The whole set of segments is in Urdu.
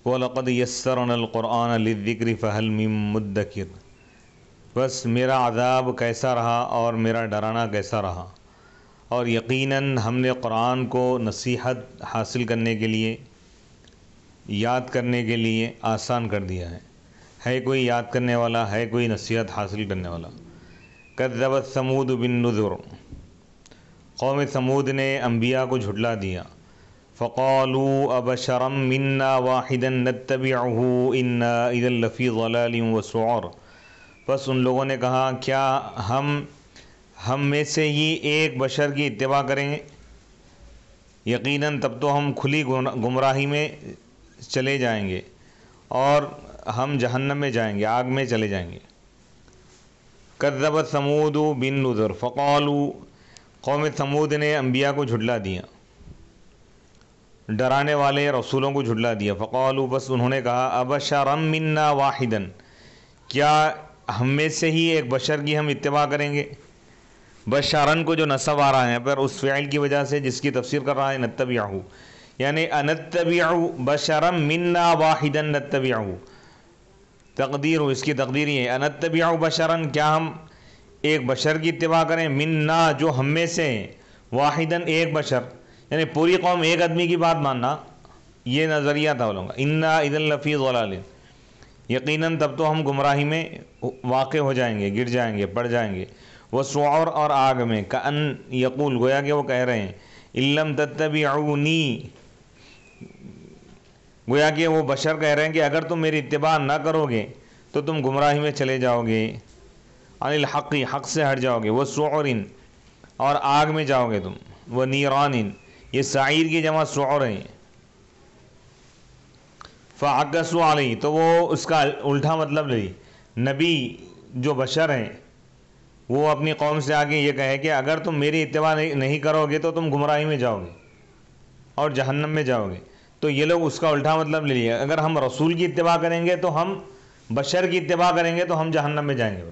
وَلَقَدْ يَسَّرْنَا الْقُرْآنَ لِلذِّكْرِ فَهَلْ مِن مُدَّكِرٍ۔ بس میرا عذاب کیسا رہا اور میرا ڈرانا کیسا رہا، اور یقیناً ہم نے قرآن کو نصیحت حاصل کرنے کے لیے، یاد کرنے کے لیے آسان کر دیا ہے کوئی یاد کرنے والا، ہے کوئی نصیحت حاصل کرنے والا۔ کذبت ثمود بالنذر، قوم ثمود نے انبیاء کو جھٹلا دیا۔ فقالوا ابشرا منا واحدا نتبعه انا اذا لفی ضلال وسعر، بس ان لوگوں نے کہا کیا ہم میں سے ہی ایک بشر کی اتباع کریں گے، یقیناً تب تو ہم کھلی گمراہی میں چلے جائیں گے اور ہم جہنم میں جائیں گے، آگ میں چلے جائیں گے۔ کذبت ثمود بالنذر فقالوا، قوم ثمود نے انبیاء کو جھٹلا دیا، ڈرانے والے رسولوں کو جھٹلا دیا۔ فقالوا، بس انہوں نے کہا ابشرا منا واحدا، کیا ہم میں سے ہی ایک بشر کی ہم اتباع کریں گے۔ بشرن کو جو نصب آ رہا ہے پر اس فعل کی وجہ سے جس کی تفسیر کر رہا ہے نتبعہ، یعنی انتبع بشرا منا واحدا نتبعہ، تقدیر اس کی تقدیر یہ ہے انتبع بشرا، کیا ہم ایک بشر کی اتباع کریں، منا جو ہم میں سے واحدا ایک بشر، یعنی پوری قوم ایک آدمی کی بات ماننا، یہ نظریہ تھا لوگوں کا۔ انا اذا لفی ضلال، یقیناً تب تو ہم گمراہی میں واقع ہو جائیں گے، گر جائیں گے، پڑ جائیں گے۔ وسعر، اور آگ میں۔ کأن یقول، گویا کہ وہ کہہ رہے ہیں ان لم تتبعونی، گویا کہ وہ بشر کہہ رہے ہیں کہ اگر تم میری اتباع نہ کرو گے تو تم گمراہی میں چلے جاؤ گے، عن الحق، حق سے ہٹ جاؤ گے۔ وسعر، اور آگ میں جاؤ گے تم۔ ونیران، یہ سعیر کی جمع سعر ہے۔ فعکسوا علیہ، تو وہ اس کا الٹا مطلب لے، نبی جو بشر ہیں وہ اپنی قوم سے آگے یہ کہے کہ اگر تم میری اتباع نہیں کرو گے تو تم گمراہی میں جاؤ گے اور جہنم میں جاؤ گے، تو یہ لوگ اس کا الٹا مطلب لے لیا، اگر ہم رسول کی اتباع کریں گے تو ہم بشر کی اتباع کریں گے تو ہم جہنم میں جائیں گے۔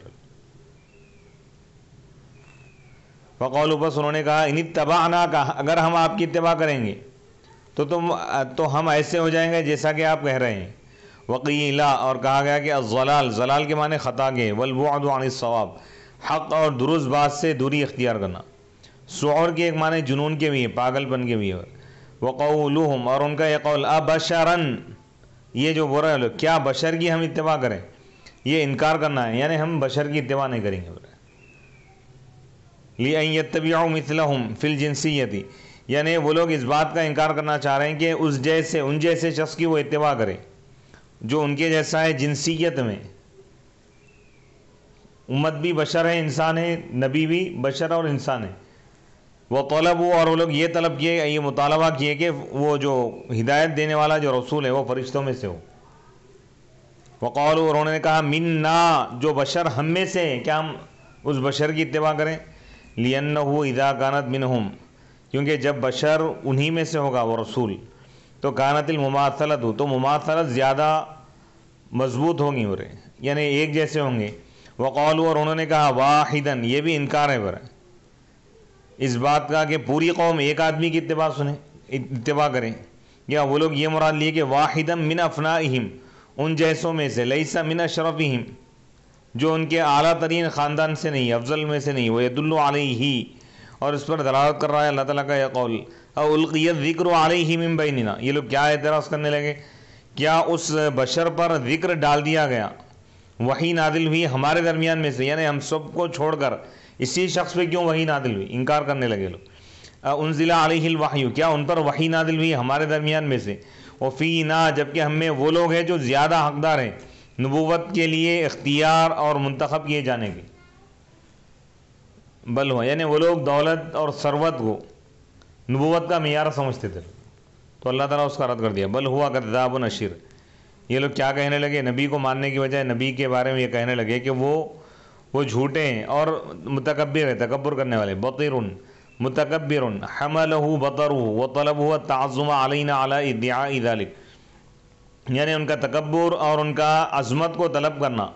فقالوا، بس انہوں نے کہا ان اتبعناک، اگر ہم آپ کی اتباع کریں گے تو ہم ایسے ہو جائیں گے جیسا کہ آپ کہہ رہے ہیں۔ وقیل، اور کہا گیا کہ الضلال، ضلال کے معنی خطا کے، والبعد عن الصواب، حق اور درست بات سے دوری اختیار کرنا۔ سعور کے ایک معنی جنون کے بھی ہے، پاگل پن کے بھی ہے۔ وقولہم، اور ان کا یہ قول، ابشرن، یہ جو بول رہے ہیں لوگ، کیا بشر کی ہم اتباع کریں، یہ انکار کرنا ہے، یعنی ہم بشر کی اتباع نہیں کریں گے۔ لِأَن يَتَّبِعُوا مِثْلَهُمْ فِي الْجِنسِيَّةِ، یعنی وہ لوگ اس بات کا انکار کرنا چاہ رہے ہیں کہ ان جیسے شخص کی وہ اتباع کرے جو ان کے جیسا ہے جنسیت میں۔ امت بھی بشر ہے، انسان ہے، نبی بھی بشر اور انسان ہے۔ وہ طلبوا، اور وہ لوگ یہ طلب کیے، یہ مطالبہ کیے کہ وہ جو ہدایت دینے والا جو رسول ہے وہ فرشتوں میں سے ہو۔ وقالوا، اور انہوں نے کہا منا، جو بشر ہم میں سے ہے، کیا ہم اس بشر کی اتباع کریں۔ لِأَنَّهُ إِذَا كَانَتْ مِنْهُمْ، کیونکہ جب بشر انہی میں سے ہوگا وہ رسول، تو كَانَتِ الْمُمَاثَلَةُ، تو مماثلت زیادہ مضبوط ہوگی، یعنی ایک جیسے ہوں گے۔ وقالوا، اور انہوں نے کہا واحدا، یہ بھی انکار ہے اس بات کا کہ پوری قوم ایک آدمی کی اتباع کریں، یا وہ لوگ یہ مراد لیے کہ واحدا من افنائہم، ان جیسوں میں سے، لیس من اشرفہم، جو ان کے اعلیٰ ترین خاندان سے نہیں، افضل میں سے نہیں۔ ویدل علیہ، اور اس پر دلالت کر رہا ہے اللہ تعالیٰ کا یہ قول، او القی الذکر علیہ من بیننا، یہ لوگ کیا اعتراض کرنے لگے، کیا اس بشر پر ذکر ڈال دیا گیا، وحی نازل ہوئی ہمارے درمیان میں سے، یعنی ہم سب کو چھوڑ کر اسی شخص پہ کیوں وحی نازل ہوئی، انکار کرنے لگے لوگ۔ انزل علیہ الوحی، کیا ان پر وحی نازل ہوئی ہمارے درمیان میں سے، وفینا، جبکہ ہم میں وہ لوگ ہیں جو زیادہ حقدار ہیں نبوت کے لیے اختیار اور منتخب کیے جانے کے۔ بل ہوا، یعنی وہ لوگ دولت اور ثروت کو نبوت کا معیار سمجھتے تھے، تو اللہ تعالیٰ اس کا رد کر دیا۔ بل ہوا کذاب نشیر، یہ لوگ کیا کہنے لگے، نبی کو ماننے کی بجائے نبی کے بارے میں یہ کہنے لگے کہ وہ جھوٹے ہیں اور متکبر ہے، تکبر کرنے والے۔ بطیر، متکبر، حملہ بطرہ وطلبہ التعظم علینا علی ادعاء ذلک، یعنی ان کا تکبر اور ان کا عظمت کو طلب کرنا،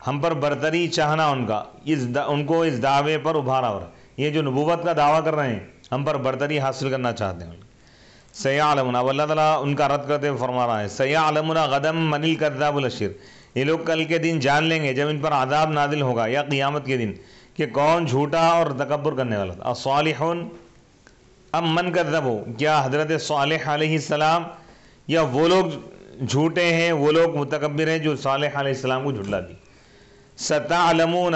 ہم پر برتری چاہنا، ان کو اس دعوے پر ابھارا ہو رہا ہے، یہ جو نبوت کا دعویٰ کر رہے ہیں ہم پر برتری حاصل کرنا چاہتے ہیں۔ سیعلمون، اب اللہ تعالیٰ ان کا رد کرتے ہوئے فرما رہا ہے سیعلمون غدم من الکذاب الاشر، یہ لوگ کل کے دن جان لیں گے جب ان پر عذاب نازل ہوگا یا قیامت کے دن کہ کون جھوٹا اور تکبر کرنے والا تھا. الصالحون ام من کذبوا، کیا حضرت صالح علیہ السلام یا وہ لوگ جھوٹے ہیں، وہ لوگ متکبر ہیں جو صالح علیہ السلام کو جھٹلا دی. ستعلمون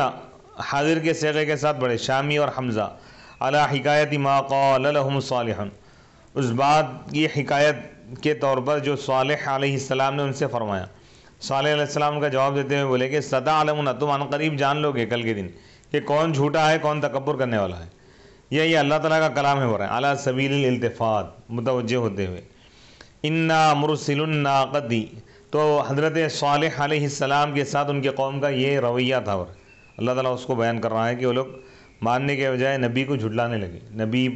حاضر کے صیغے کے ساتھ بڑے شامی اور حمزہ علی حکایت ما قال لهم صالح، اس بات کی حکایت کے طور پر جو صالح علیہ السلام نے ان سے فرمایا. صالح علیہ السلام کا جواب دیتے ہوئے بولے کہ ستعلمون، تم عن قریب جان لو گے کل کے دن کہ کون جھوٹا ہے کون تکبر کرنے والا ہے. یہ اللہ تعالیٰ کا کلام ہے، ہو رہا ہے علی سبیل الالتفات، متوجہ ہوتے ہوئے. انا مرسل الناقۃ، تو حضرت صالح علیہ السلام کے ساتھ ان کے قوم کا یہ رویہ تھا، اور اللہ تعالیٰ اس کو بیان کر رہا ہے کہ وہ لوگ ماننے کے بجائے نبی کو جھٹلانے لگے، نبی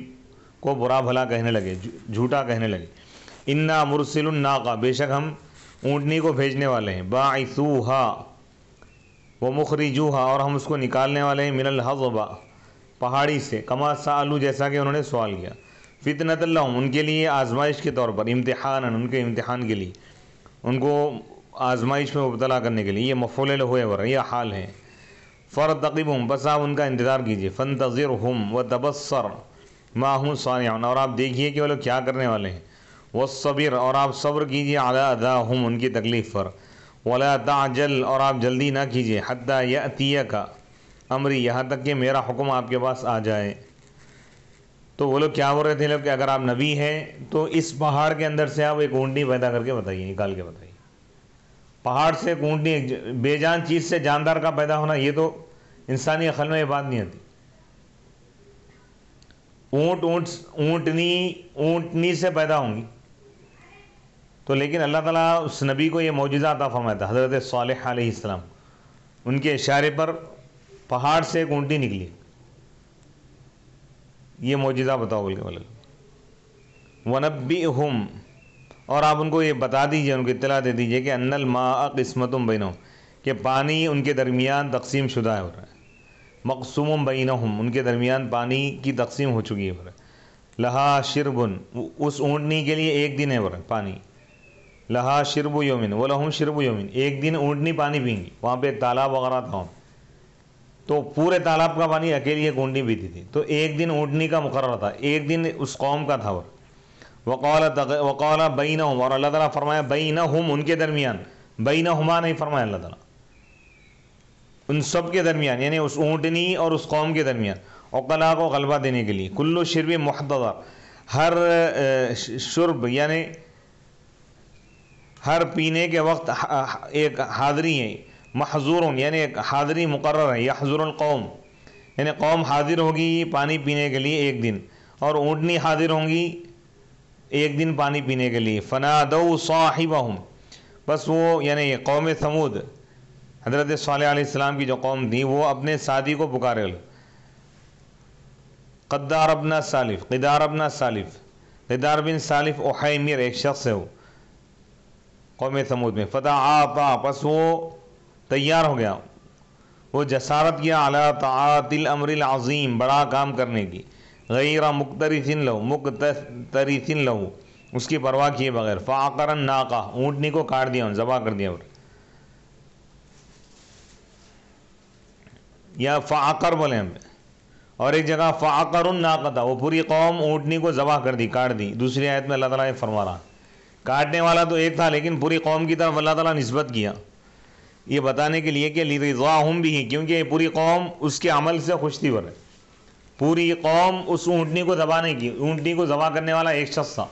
کو برا بھلا کہنے لگے، جھوٹا کہنے لگے. انا مرسل الناقہ، بے شک ہم اونٹنی کو بھیجنے والے ہیں. باعثوہا ومخرجوہا، اور ہم اس کو نکالنے والے ہیں. من الحضبہ، پہاڑی سے. کما سالو، جیسا کہ انہوں نے سوال کیا. فتنۃ لہم، ان کے لیے آزمائش کے طور پر. امتحانا، ان کے امتحان کے لیے، ان کو آزمائش میں مبتلا کرنے کے لیے. یہ مفعول ہوئے ور، یہ حال ہے. فرتقبہم، بس آپ ان کا انتظار کیجئے. فانتظرہم وتبصر ما هم صانعون، اور آپ دیکھیے کہ وہ لوگ کیا کرنے والے ہیں. والصبر، اور آپ صبر کیجئے. علی اذاہم، ان کی تکلیف پر. ولا تعجل، اور آپ جلدی نہ کیجئے. حتی یأتیک امری، یہاں تک کہ میرا حکم آپ کے پاس آ جائے. تو وہ لوگ کیا بول رہے تھے لوگ کہ اگر آپ نبی ہیں تو اس پہاڑ کے اندر سے آپ ایک اونٹنی پیدا کر کے بتائیے، نکال کے بتائیے. پہاڑ سے ایک اونٹنی، ایک بے جان چیز سے جاندار کا پیدا ہونا، یہ تو انسانی عقل میں یہ بات نہیں آتی. اونٹنی سے پیدا ہوں گی تو، لیکن اللہ تعالیٰ اس نبی کو یہ معجزہ عطا فرمایا تھا. حضرت صالح علیہ السلام، ان کے اشارے پر پہاڑ سے ایک اونٹنی نکلی. یہ معجزہ بتاؤ بول کے بولے. وَنَبِّئْهُمْ، اور آپ ان کو یہ بتا دیجئے، ان کو اطلاع دے دیجئے کہ ان الماء قسمۃ بینہم، کہ پانی ان کے درمیان تقسیم شدہ ہے. مقسوم بینہم، ان کے درمیان پانی کی تقسیم ہو چکی ہے. لہا شربن، اس اونٹنی کے لیے ایک دن ہے پانی. لہا شرب یومن ولہم شرب یومن، ایک دن اونٹنی پانی پیں گی. وہاں پہ ایک تالاب وغیرہ تھا، تو پورے تالاب کا پانی اکیلی ایک اونٹنی پیتی تھی. تو ایک دن اونٹنی کا مقرر تھا، ایک دن اس قوم کا تھا. وقال بینہم، اور اللہ تعالیٰ فرمایا بینہم، ان کے درمیان. بینہما نہیں فرمایا اللہ تعالیٰ، ان سب کے درمیان، یعنی اس اونٹنی اور اس قوم کے درمیان. عقلا کو غلبہ دینے کے لیے. کل شرب محتضر، ہر شرب یعنی ہر پینے کے وقت ایک حاضری ہے. محظور، یعنی ایک حاضری مقرر ہے. یحضر القوم، یعنی قوم حاضر ہوگی پانی پینے کے لیے ایک دن، اور اونٹنی حاضر ہوں گی ایک دن پانی پینے کے لیے. فنادوا صاحبہم، بس وہ یعنی قوم ثمود، حضرت صالح علیہ السلام کی جو قوم تھی، وہ اپنے ساتھی کو پکارے. قدار ابن سالف، قدار بن سالف احیمر ایک شخص ہے وہ قوم ثمود میں. فتعاطا، پس وہ تیار ہو گیا، وہ جسارت کیا. علی طاعت الامر العظیم، بڑا کام کرنے کی. غیر مقترث لہو، اس کی پرواہ کیے بغیر. فعقر الناقہ، اونٹنی کو کاٹ دیا، ذبح کر دیا. یا فعقر بولے ہم، اور ایک جگہ فعقر الناقہ، وہ پوری قوم اونٹنی کو ذبح کر دی، کاٹ دی. دوسری آیت میں اللہ تعالیٰ نے فرما رہا، کاٹنے والا تو ایک تھا لیکن پوری قوم کی طرف اللہ تعالیٰ نسبت کیا، یہ بتانے کے لیے کہ لرضاہم بھی، کیونکہ یہ پوری قوم اس کے عمل سے خوش تھی. ورے پوری قوم اس اونٹنی کو ذبح نہیں کی. اونٹنی کو ذبح کرنے والا ایک شخص تھا،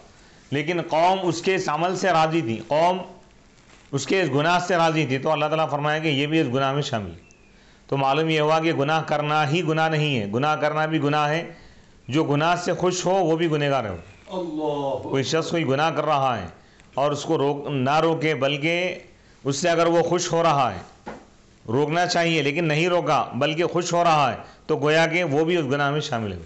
لیکن قوم اس کے اس عمل سے راضی تھی، قوم اس کے اس گناہ سے راضی تھی. تو اللہ تعالیٰ فرمایا کہ یہ بھی اس گناہ میں شامل ہے. تو معلوم یہ ہوا کہ گناہ کرنا ہی گناہ نہیں ہے، گناہ کرنا بھی گناہ ہے. جو گناہ سے خوش ہو وہ بھی گنہگار ہے. کوئی شخص کوئی گناہ کر رہا ہے اور اس کو نہ روکے، بلکہ اس سے اگر وہ خوش ہو رہا ہے، روکنا چاہیے لیکن نہیں روکا بلکہ خوش ہو رہا ہے، تو گویا کہ وہ بھی اس گناہ میں شامل ہے.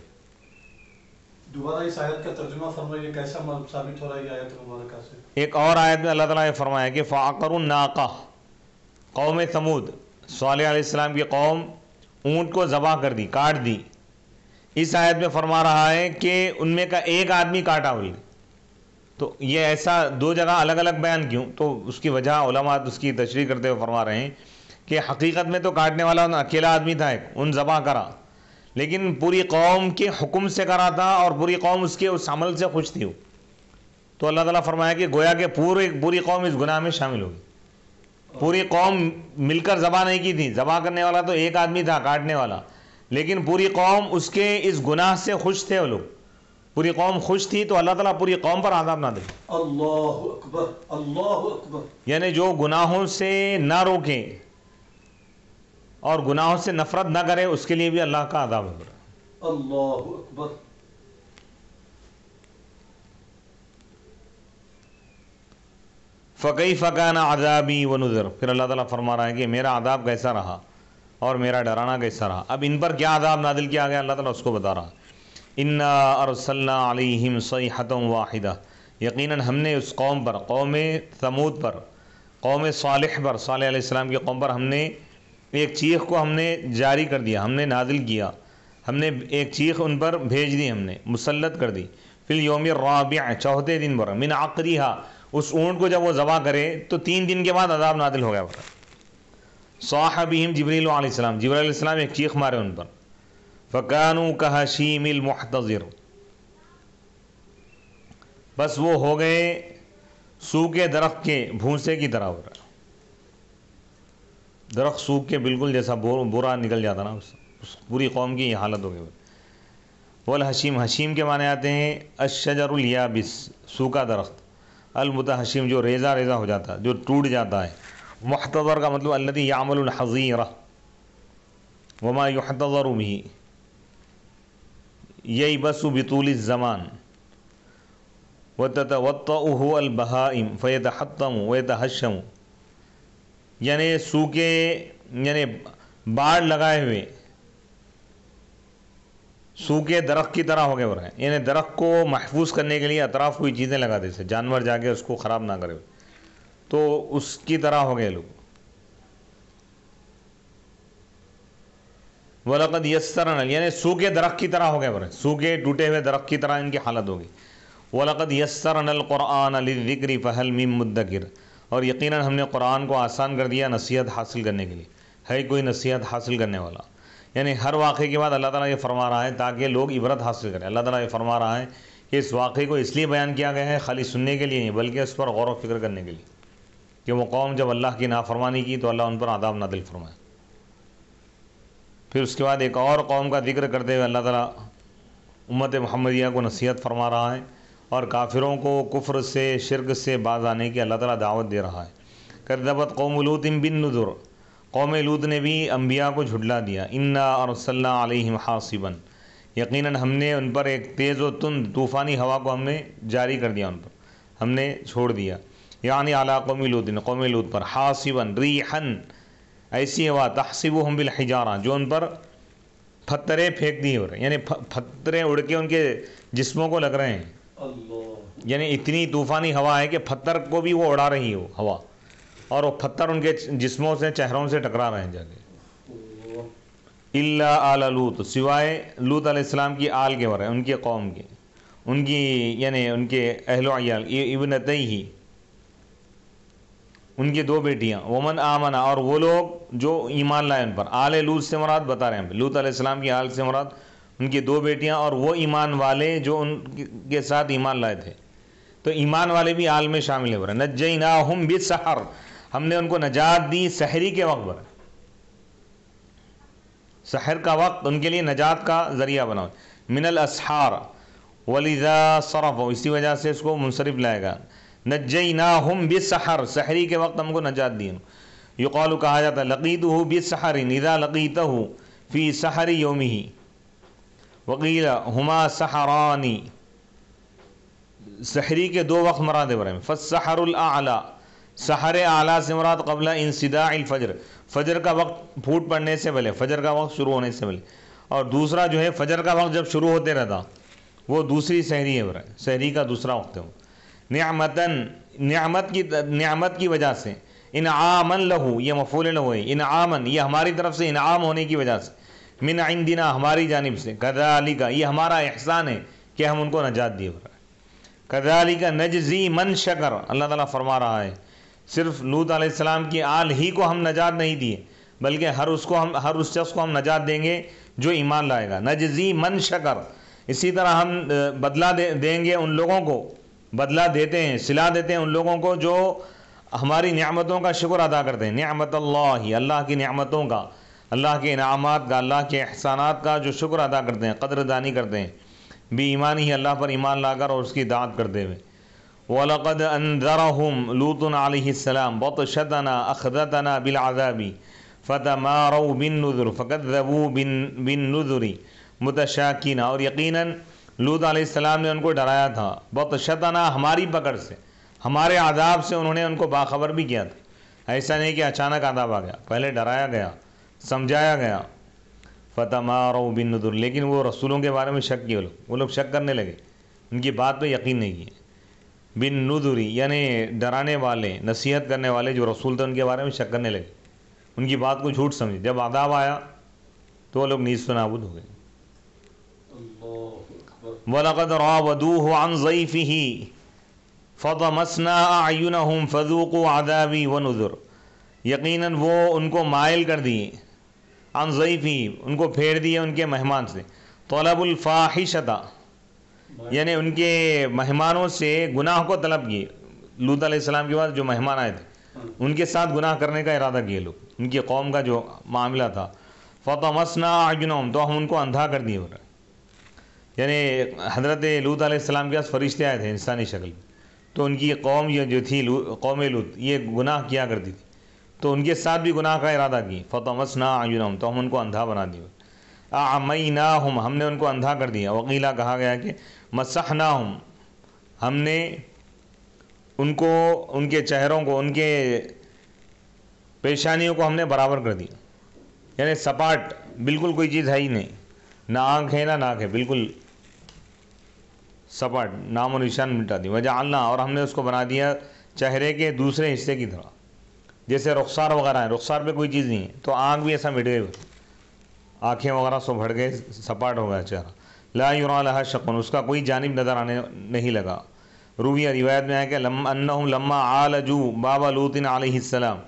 دوبارہ اس آیت کا ترجمہ فرمائیے، کیسا ثابت ہو رہا ہے یہ آیت مبارکہ سے؟ ایک اور آیت میں اللہ تعالیٰ نے فرمایا کہ فعقروا الناقہ، قوم ثمود، صالح علیہ السلام کی قوم اونٹ کو ذبح کر دی، کاٹ دی. اس آیت میں فرما رہا ہے کہ ان میں کا ایک آدمی کاٹا. تو یہ ایسا دو جگہ الگ الگ بیان کیوں؟ تو اس کی وجہ علماء اس کی تشریح کرتے ہوئے فرما رہے ہیں کہ حقیقت میں تو کاٹنے والا اکیلا آدمی تھا ایک، ان ذبح کرا، لیکن پوری قوم کے حکم سے کرا تھا اور پوری قوم اس کے اس عمل سے خوش تھی. تو اللہ تعالیٰ فرمایا کہ گویا کہ پوری قوم اس گناہ میں شامل ہوگی. پوری قوم مل کر ذبح نہیں کی تھی، ذبح کرنے والا تو ایک آدمی تھا کاٹنے والا، لیکن پوری قوم اس کے اس گناہ سے خوش تھے. وہ لوگ پوری قوم خوش تھی تو اللہ تعالیٰ پوری قوم پر عذاب نہ دے. اللہ اکبر، اللہ اکبر. یعنی جو گناہوں سے نہ روکے اور گناہوں سے نفرت نہ کرے اس کے لیے بھی اللہ کا عذاب ہے. اللہ اکبر. فَكَيْفَ كَانَ عَذَابِي وَنُذِرْ. پھر اللہ تعالیٰ فرما رہا ہے کہ میرا عذاب کیسا رہا اور میرا ڈرانا کیسا رہا. اب ان پر کیا عذاب نازل کیا گیا اللہ تعالیٰ اس کو بتا رہا. اِنَّا أَرْسَلْنَا عَلَيْهِمْ صَيْحَةً وَاحِدَةً. یقیناً ہم نے اس قوم پر، قوم ثمود پر، قوم صالح پر، صالح علیہ السلام کی قوم پر ہم نے ایک چیخ کو ہم نے جاری کر دیا، ہم نے نازل کیا، ہم نے ایک چیخ ان پر بھیج دی، ہم نے مسلط کر دی. فی الیوم الرابع، چوتھے دن پر، من عقریہا، اس اونٹ کو جب وہ ذبح کرے تو 3 دن کے بعد عذاب نازل ہو گیا. صاح بہم جبریل علیہ السلام، جبریل علیہ السلام ایک چیخ مارے ان پر. فکانوا کہشیم المحتضر، بس وہ ہو گئے سوکھے درخت کے بھونسے کی طرح. ہو رہا درخت سوکھ کے بالکل جیسا برا نکل جاتا نا، اس پوری قوم کی یہ حالت ہو گئی. والحشیم، حشیم کے معنی آتے ہیں الشجر الیابس، سوکھا درخت، المتحشیم جو ریزہ ریزہ ہو جاتا ہے، جو ٹوٹ جاتا ہے. محتضر کا مطلب الذی یعمل الحظیرہ وما یحتضر به ییبس بطول الزمان وتتوطئه البہائم فیتحطم ویتحشم. یعنی سوکھے، یعنی باڑ لگائے ہوئے سوکھے درخت کی طرح ہو گئے. ہو رہے ہیں یعنی درخت کو محفوظ کرنے کے لیے اطراف کوئی چیزیں لگا دیتے، جانور جا کے اس کو خراب نہ کرے، تو اس کی طرح ہو گئے لوگ. وَلَقَدْ يَسَّرْنَا، یعنی سوکھے درخت کی طرح ہو گئے، سوکھے ٹوٹے ہوئے درخت کی طرح ان کی حالت ہوگی. وَلَقَدْ يَسَّرْنَا الْقُرْآنَ لِلذِّكْرِ فَهَلْ مِن مُدَّكِرٍ، اور یقیناً ہم نے قرآن کو آسان کر دیا نصیحت حاصل کرنے کے لیے. ہے کوئی نصیحت حاصل کرنے والا؟ یعنی ہر واقعے کے بعد اللہ تعالیٰ یہ فرما رہا ہے تاکہ لوگ عبرت حاصل کریں. اللہ تعالیٰ یہ فرما رہا ہے کہ اس واقعے کو اس لیے بیان کیا گیا ہے خالی سننے کے لیے نہیں، بلکہ اس پر غور و فکر کرنے کے لیے کہ وہ قوم جب اللہ کی نافرمانی کی تو اللہ ان پر عذاب نازل فرمائے. پھر اس کے بعد ایک اور قوم کا ذکر کرتے ہوئے اللہ تعالیٰ امت محمدیہ کو نصیحت فرما رہا ہے اور کافروں کو کفر سے، شرک سے باز آنے کی اللہ تعالیٰ دعوت دے رہا ہے. کذبت قوم لوط بالنذر، قوم لوط نے بھی انبیاء کو جھٹلا دیا. انا ارسلنا علیہم حاصبا، یقیناً ہم نے ان پر ایک تیز و تند طوفانی ہوا کو ہم نے جاری کر دیا، ان پر ہم نے چھوڑ دیا. یعنی اعلیٰ قوم لوط، قوم لوط پر، حاصبا ریحا، ایسی ہوا تحسبهم بالحجارہ جو ان پر پتھریں پھینک دی ہو رہے ہیں، یعنی پتھریں اڑ کے ان کے جسموں کو لگ رہے ہیں. اللہ. یعنی اتنی طوفانی ہوا ہے کہ پتھر کو بھی وہ اڑا رہی ہو ہوا، اور وہ پتھر ان کے جسموں سے، چہروں سے ٹکرا رہے ہیں جا کے. الا آل لوط، سوائے لوط علیہ السلام کی آل کے ورے، ان کے قوم کے، ان کی یعنی ان کے اہل و عیال، ابنتیہ، ان کی 2 بیٹیاں. ومن آمن، اور وہ لوگ جو ایمان لائے ان پر. آل لوط سے مراد بتا رہے ہیں لوط علیہ السلام کی آل سے مراد ان کی 2 بیٹیاں اور وہ ایمان والے جو ان کے ساتھ ایمان لائے تھے. تو ایمان والے بھی آل میں شامل ہو رہے ہیں. نجیناہم بالسحر، ہم نے ان کو نجات دی سحری کے وقت پر. سحر کا وقت ان کے لیے نجات کا ذریعہ بنا. من الاسحار ولذا صرف، اسی وجہ سے اس کو منصرف لائے گا. نجیناہم بالسحر، سحری کے وقت ہم کو نجات دی. یقال، کہا جاتا ہے لقیتہ بالسحر اذا لقیتہ فی سحر یومہ، وقیل ہما سحرانی، سحری کے 2 وقت مراد ہے. فالسحر الاعلی، سحر اعلیٰ سے مراد قبل انصداع الفجر، فجر کا وقت پھوٹ پڑنے سے پہلے، فجر کا وقت شروع ہونے سے پہلے. اور دوسرا جو ہے فجر کا وقت جب شروع ہوتے رہتا وہ دوسری سحری ہے، سحری کا دوسرا وقت ہے. نعمتاً، نعمت کی وجہ سے. انعاماً لہو، یہ مفعول لہو ہے. انعاماً، یہ ہماری طرف سے انعام ہونے کی وجہ سے. من عندنا، ہماری جانب سے. کذالک، یہ ہمارا احسان ہے کہ ہم ان کو نجات دیے. کذالک نجزی من شکر، اللہ تعالیٰ فرما رہا ہے صرف لوط علیہ السلام کی آل ہی کو ہم نجات نہیں دیے، بلکہ ہر اس شخص کو ہم نجات دیں گے جو ایمان لائے گا۔ نجزی من شکر، اسی طرح ہم بدلہ دیں گے ان لوگوں کو، بدلہ دیتے ہیں، صلہ دیتے ہیں ان لوگوں کو جو ہماری نعمتوں کا شکر ادا کرتے ہیں۔ نعمت اللہ، اللہ کی نعمتوں کا، اللہ کے انعامات کا، اللہ کے احسانات کا جو شکر ادا کرتے ہیں، قدر دانی کرتے ہیں، بھی ایمان ہی اللہ پر ایمان لا کر اور اس کی اطاعت کرتے ہوئے۔ وَلَقَدْ أَنذَرَهُمْ لُوطٌ عَلَيْهِ السَّلَامُ بَطْشَتَنَا أَخَذَتْنَا بِالْعَذَابِ فَتَمَارَوْا بِالنُّذُرِ فَكَذَّبُوا بِالنُّذُرِ مُتَشَاكِينَ، اور یقیناً لوط علیہ السلام نے ان کو ڈرایا تھا، بطشتنا، ہماری پکڑ سے، ہمارے عذاب سے انہوں نے ان کو باخبر بھی کیا تھا۔ ایسا نہیں کہ اچانک عذاب آ گیا، پہلے ڈرایا گیا، سمجھایا گیا۔ فَتَمَارَوْا بِالنُّذُرِ، لیکن وہ رسولوں کے بارے میں شک کیے، وہ لوگ شک کرنے لگے، ان کی بات پہ یقین نہیں کیے۔ بِالنُّذُرِ یعنی ڈرانے والے، نصیحت کرنے والے جو رسول تھے ان کے بارے میں شک کرنے لگے، ان کی بات کو جھوٹ سمجھے۔ جب عذاب آیا تو وہ لوگ نیست و نابود ہو گئے۔ وَلَقَدْ رَاوَدُوهُ عَنْ ضَيْفِهِ فَطَمَسْنَا أَعْيُنَهُمْ فَذُوقُوا عَذَابِي وَنُذُرِ، یقیناً وہ ان کو مائل کر دیے، عن ضیفِهِ ان کو پھیر دیے ان کے مہمان سے، طلب الفاحشۃ یعنی ان کے مہمانوں سے گناہ کو طلب کیے۔ لوط علیہ السلام کے بعد جو مہمان آئے تھے ان کے ساتھ گناہ کرنے کا ارادہ کیے لوگ، ان کی قوم کا جو معاملہ تھا۔ فَطَمَسْنَا أَعْيُنَهُمْ تو ہم ان کو اندھا کر دیے، یعنی حضرت لوط علیہ السلام کے پاس فرشتے آئے تھے انسانی شکل میں، تو ان کی قوم یہ جو تھی قوم لوط یہ گناہ کیا کرتی تھی، تو ان کے ساتھ بھی گناہ کا ارادہ کی۔ فَطَمَسْنَا أَعْيُنَهُمْ تو ہم ان کو اندھا بنا دیے، أَعْمَيْنَاهُمْ ہم نے ان کو اندھا کر دیا۔ وقیلا کہا گیا کہ مَسَحْنَاهُمْ ہم نے ان کو، ان کے چہروں کو، ان کے پیشانیوں کو ہم نے برابر کر دیا، یعنی سپاٹ، بالکل کوئی چیز ہے ہی نہیں، نہ آنکھ ہے نہ ناک ہے، بالکل سپاٹ، نام و نشان مٹا دی۔ وجعلنا اور ہم نے اس کو بنا دیا چہرے کے دوسرے حصے کی طرح، جیسے رخسار وغیرہ ہیں، رخسار پہ کوئی چیز نہیں ہے تو آنکھ بھی ایسا مٹ گئی، آنکھیں وغیرہ سب بڑھ گئے، سپاٹ ہو گیا چہرہ۔ لا یرا لہا شق اس کا کوئی جانب نظر آنے نہیں لگا۔ رویہ روایت میں ہے کہ انہم لما عالجوا باب لوط علیہ السلام